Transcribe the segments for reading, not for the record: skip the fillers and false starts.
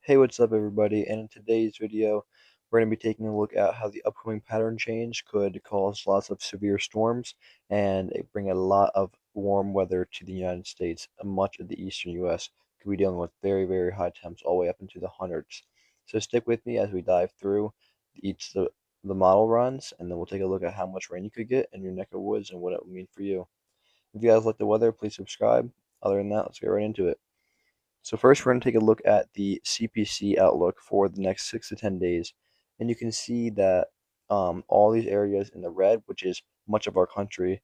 Hey, what's up, everybody? And in today's video, we're going to be taking a look at how the upcoming pattern change could cause lots of severe storms and bring a lot of warm weather to the United States. Much of the eastern U.S. could be dealing with very, very high temps all the way up into the hundreds. So stick with me as we dive through each the model runs, and then we'll take a look at how much rain you could get in your neck of woods and what it will mean for you. If you guys like the weather, please subscribe. Other than that, let's get right into it. So first, we're going to take a look at the CPC outlook for the next 6 to 10 days, and you can see that all these areas in the red, which is much of our country,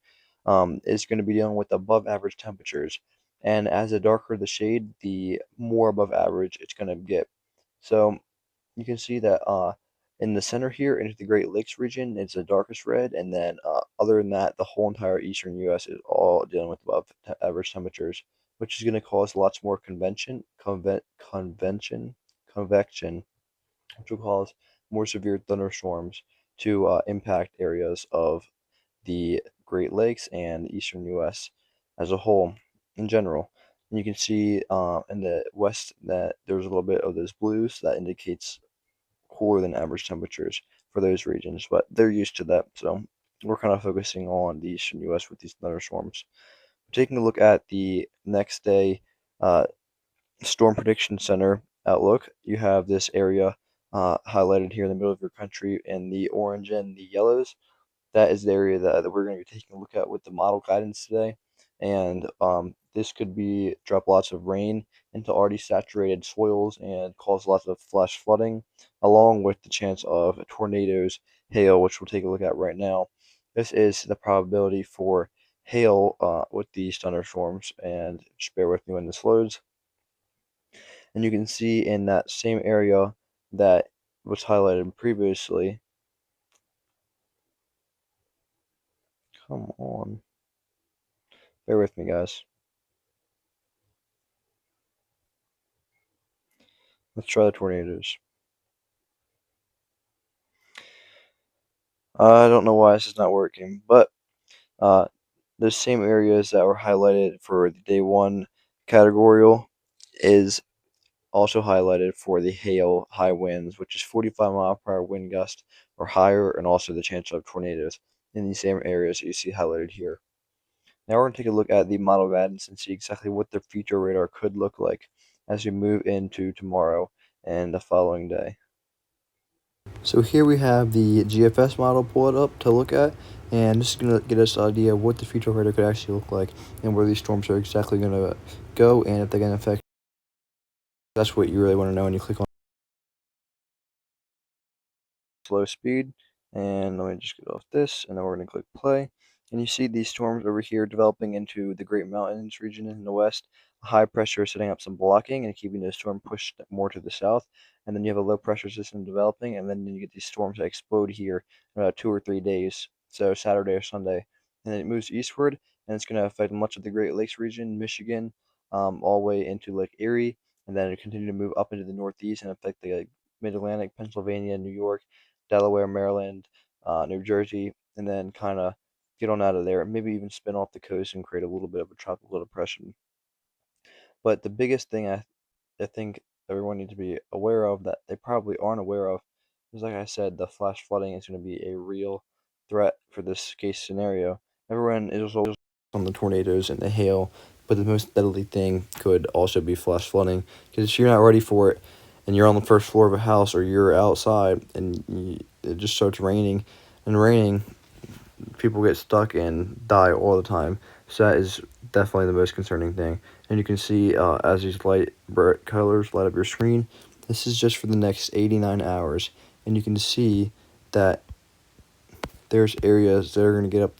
is going to be dealing with above average temperatures. And as the darker the shade, the more above average it's going to get. So you can see that in the center here, into the Great Lakes region, it's the darkest red, and then other than that, the whole entire eastern U.S. is all dealing with above average temperatures, which is going to cause lots more convection, which will cause more severe thunderstorms to impact areas of the Great Lakes and the eastern U.S. as a whole in general. And you can see in the west that there's a little bit of those blues that indicates cooler than average temperatures for those regions, but they're used to that. So we're kind of focusing on the eastern U.S. with these thunderstorms. Taking a look at the next day uh, Storm Prediction Center outlook, you have this area highlighted here in the middle of your country in the orange and the yellows. That is the area that we're going to be taking a look at with the model guidance today. And this could be drop lots of rain into already saturated soils and cause lots of flash flooding, along with the chance of tornadoes, hail, which we'll take a look at right now. This is the probability for hail with these thunderstorms, and just bear with me when this loads. And you can see in that same area that was highlighted previously. Come on. Bear with me, guys. Let's try the tornadoes. I don't know why this is not working, but uh, the same areas that were highlighted for the day one categorical is also highlighted for the hail high winds, which is 45-mile-per-hour wind gust or higher, and also the chance of tornadoes in these same areas that you see highlighted here. Now we're going to take a look at the model guidance and see exactly what the future radar could look like as we move into tomorrow and the following day. So here we have the GFS model pulled up to look at, and this is going to get us an idea of what the future radar could actually look like and where these storms are exactly going to go and if they're going to affect. That's what you really want to know when you click on slow speed. And let me just get off this, and then we're going to click play. And you see these storms over here developing into the Great Mountains region in the west. High pressure is setting up some blocking and keeping the storm pushed more to the south. And then you have a low pressure system developing, and then you get these storms that explode here in about 2 or 3 days, so Saturday or Sunday. And then it moves eastward, and it's going to affect much of the Great Lakes region, Michigan, all the way into Lake Erie, and then it continue to move up into the northeast and affect the Mid-Atlantic, Pennsylvania, New York, Delaware, Maryland, New Jersey, and then kind of get on out of there, maybe even spin off the coast and create a little bit of a tropical depression. But the biggest thing I think everyone needs to be aware of that they probably aren't aware of is, like I said, the flash flooding is going to be a real threat for this case scenario. Everyone is also on the tornadoes and the hail, but the most deadly thing could also be flash flooding, because if you're not ready for it and you're on the first floor of a house or you're outside and it just starts raining and raining, people get stuck and die all the time. So that is definitely the most concerning thing. And you can see as these bright colors light up your screen, this is just for the next 89 hours. And you can see that there's areas that are going to get up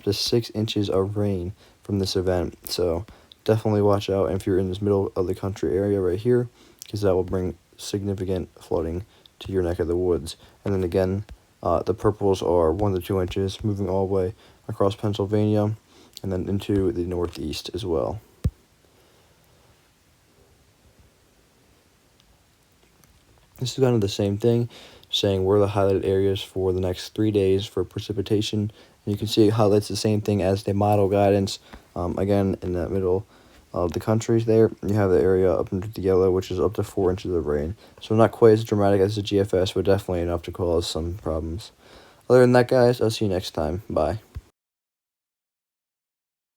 to 6 inches of rain from this event. So definitely watch out if you're in this middle of the country area right here, because that will bring significant flooding to your neck of the woods. And then again, the purples are 1 to 2 inches, moving all the way across Pennsylvania and then into the northeast as well. This is kind of the same thing, saying where the highlighted areas for the next 3 days for precipitation. And you can see it highlights the same thing as the model guidance, again, in that middle of the country there. You have the area up into the yellow, which is up to 4 inches of rain. So not quite as dramatic as the GFS, but definitely enough to cause some problems. Other than that, guys, I'll see you next time. Bye.